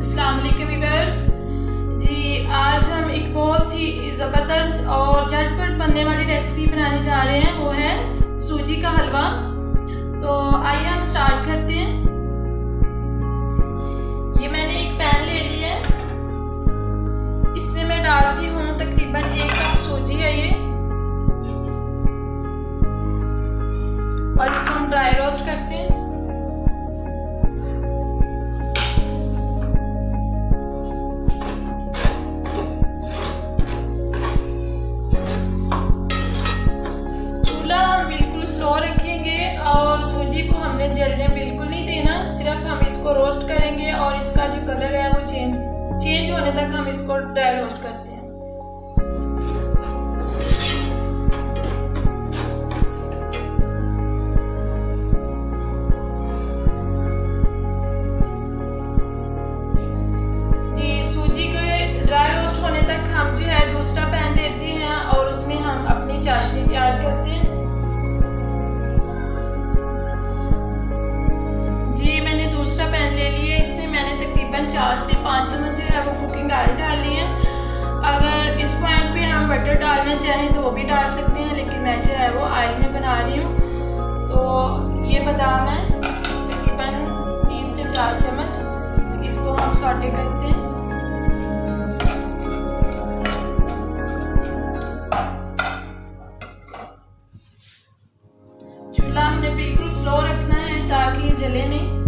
अस्सलाम वालेकुम व्यूअर्स जी। आज हम एक बहुत सी ज़बरदस्त और झटपट बनने वाली रेसिपी बनाने जा रहे हैं, वो है सूजी का हलवा। तो आइए हम स्टार्ट करते हैं। ये मैंने एक पैन ले लिया है, इसमें मैं डालती हूँ तकरीबन 1 कप सूजी है ये, और इसको हम ड्राई रोस्ट करते हैं। स्लो रखेंगे और सूजी को हमने जलने बिल्कुल नहीं देना, सिर्फ हम इसको रोस्ट करेंगे और इसका जो कलर है वो चेंज होने तक हम इसको ड्राई रोस्ट करते हैं। जी, सूजी के ड्राई रोस्ट होने तक हम जो है दूसरा पैन लेते हैं और उसमें हम अपनी चाशनी तैयार करते हैं। मैंने दूसरा पैन ले लिया, इसमें मैंने तकरीबन 4 से 5 चम्मच जो है वो कुकिंग ऑयल डाली है। अगर इस पॉइंट पे हम बटर डालना चाहें तो वो भी डाल सकते हैं, लेकिन मैं जो है वो ऑयल में बना रही हूँ। तो ये बादाम है तकरीबन 3 से 4 चम्मच, तो इसको हम सौटे करते हैं। चूल्हा हमने बिल्कुल स्लो रखना है ताकि ये जले नहीं।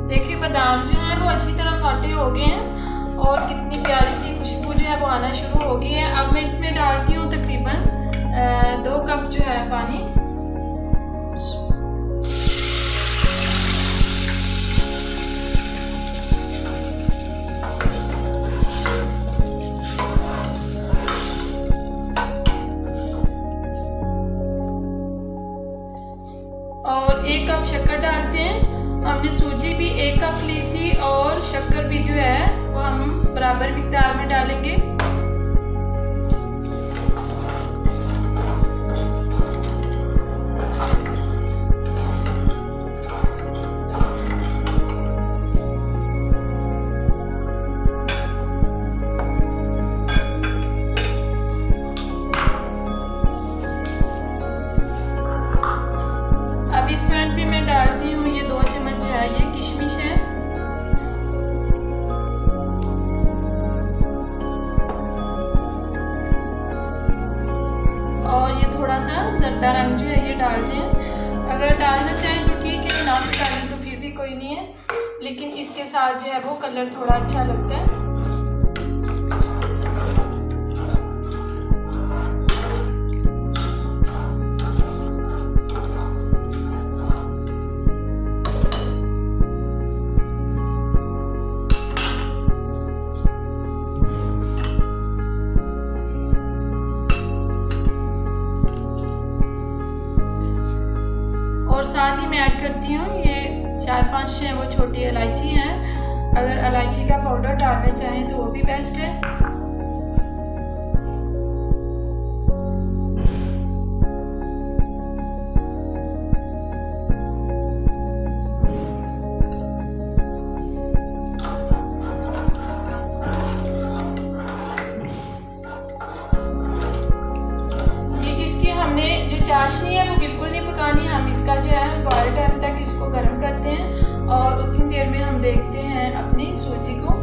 देखिए बादाम जो है वो अच्छी तरह सौटे हो गए हैं और कितनी प्यारी सी खुशबू जो है वो आना शुरू हो गई है। अब मैं इसमें डालती हूँ तकरीबन 2 कप जो है पानी। और 1 कप शक्कर डालते हैं। हमने सूजी भी 1 कप ली थी और शक्कर भी जो है वो हम बराबर मिकदार में डालेंगे। अब इस पैन पे मैं डालती हूँ ये 2 चम्मच जो है ये किशमिश है, और ये थोड़ा सा जर्दा रंग जो है ये डाल रहे हैं। अगर डालना चाहें तो ठीक है, ना भी डालें तो फिर भी कोई नहीं है, लेकिन इसके साथ जो है वो कलर थोड़ा अच्छा लगता है। और साथ ही मैं ऐड करती हूँ ये 4-5 है वो छोटी इलायची हैं। अगर इलायची का पाउडर डालना चाहें तो वो भी बेस्ट है। हमने जो चाशनी है वो बिल्कुल नहीं पकानी, हम इसका जो है बॉयल टाइम तक इसको गर्म करते हैं और उतनी देर में हम देखते हैं अपनी सूजी को।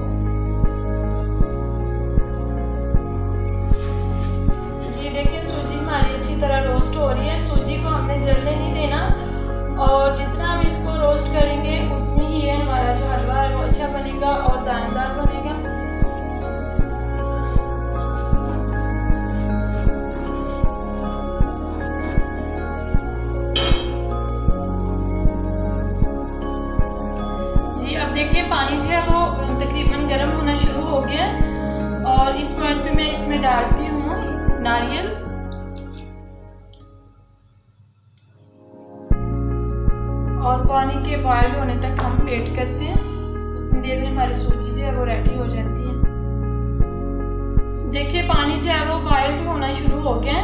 जी देखिए सूजी हमारी अच्छी तरह रोस्ट हो रही है। सूजी को हमने जलने नहीं देना और जितना हम इसको रोस्ट करेंगे उतनी ही है हमारा जो हलवा है वो अच्छा बनेगा और दानेदार बनेगा। देखिए पानी जो है वो तकरीबन गर्म होना शुरू हो गया और इस पॉइंट पे मैं इसमें डालती हूँ नारियल। और पानी के बॉयल होने तक हम वेट करते हैं। उतनी देर में हमारी सूजी जो है वो रेडी हो जाती है। देखिए पानी जो है वो बॉइल्ड होना शुरू हो गया है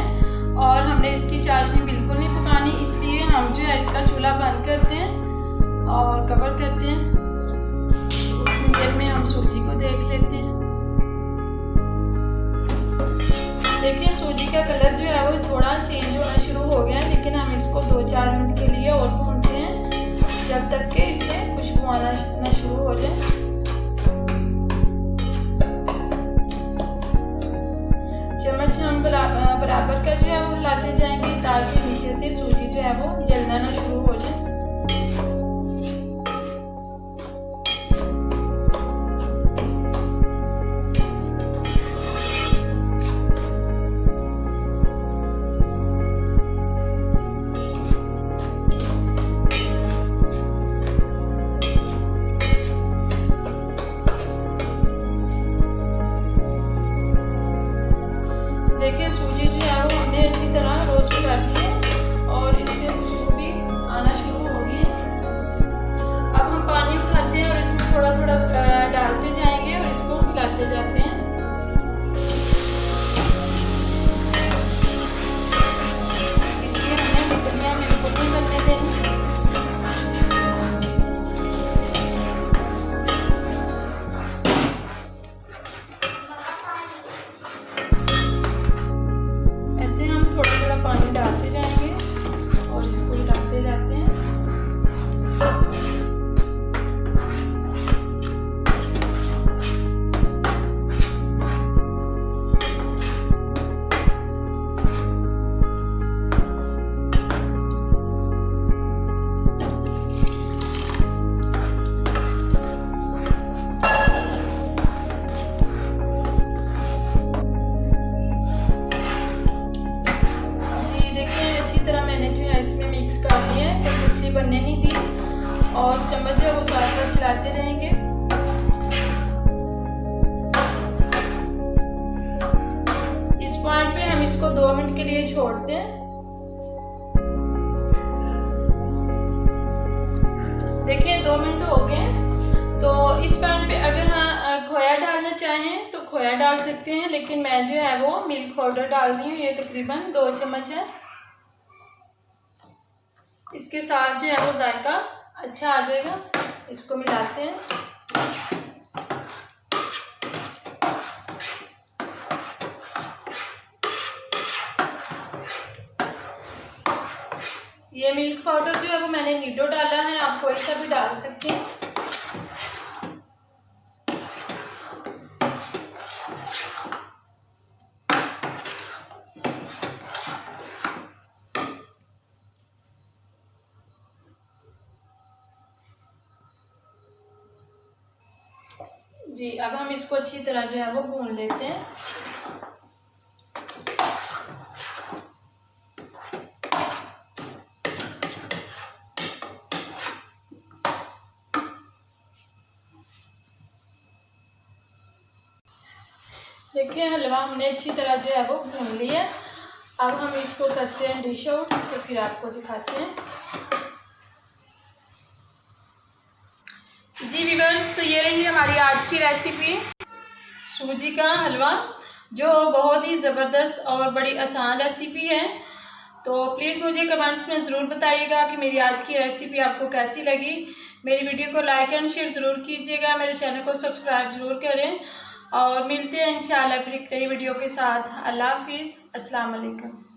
और हमने इसकी चाशनी बिल्कुल नहीं पकानी, इसलिए हम जो है इसका चूल्हा बंद करते हैं और कवर करते हैं। उतनी देर में हम सूजी को देख लेते हैं। देखिए सूजी का कलर जो है वो थोड़ा चेंज होना शुरू हो गया है, लेकिन हम इसको 2-4 मिनट के लिए और भूनते हैं जब तक कि इससे खुशबू आना शुरू हो जाए। चम्मच हम बराबर का जो है वो हिलाते जाएंगे ताकि नीचे से सूजी जो है वो जलना ना शुरू हो जाए। देखिए सूजी जो है वो हमने अच्छी तरह रोस्ट कर ली है और इससे खुशबू भी आना शुरू हो गई है। अब हम पानी उठाते हैं और इसमें थोड़ा थोड़ा डालते जाएंगे और इसको हिलाते जाते हैं। इसलिए हमें जितनी बिल्कुल नहीं बनने देनी। थोड़ा थोड़ा पानी डालते जाएंगे और इसको हिलाते जाते हैं। बनने नहीं दी और चम्मच जो है वो साथ साथ चलाते रहेंगे। इस पॉइंट पे हम इसको 2 मिनट के लिए छोड़ते हैं। देखिए 2 मिनट हो गए, तो इस पॉइंट पे अगर हम खोया डालना चाहें तो खोया डाल सकते हैं, लेकिन मैं जो है वो मिल्क पाउडर डाल रही हूँ। ये तकरीबन 2 चम्मच है। इसके साथ जो है वो जायका अच्छा आ जाएगा। इसको मिलाते हैं। ये मिल्क पाउडर जो है वो मैंने नीडो डाला है, आप कोई सा भी डाल सकते हैं। जी अब हम इसको अच्छी तरह जो है वो भून लेते हैं। देखिए हलवा हमने अच्छी तरह जो है वो भून लिया। अब हम इसको करते हैं डिश आउट, तो फिर आपको दिखाते हैं। जी व्यूअर्स, तो ये रही हमारी आज की रेसिपी सूजी का हलवा, जो बहुत ही ज़बरदस्त और बड़ी आसान रेसिपी है। तो प्लीज़ मुझे कमेंट्स में ज़रूर बताइएगा कि मेरी आज की रेसिपी आपको कैसी लगी। मेरी वीडियो को लाइक एंड शेयर ज़रूर कीजिएगा, मेरे चैनल को सब्सक्राइब ज़रूर करें और मिलते हैं इंशाल्लाह फिर एक नई वीडियो के साथ। अल्लाह हाफिज़, अस्सलाम वालेकुम।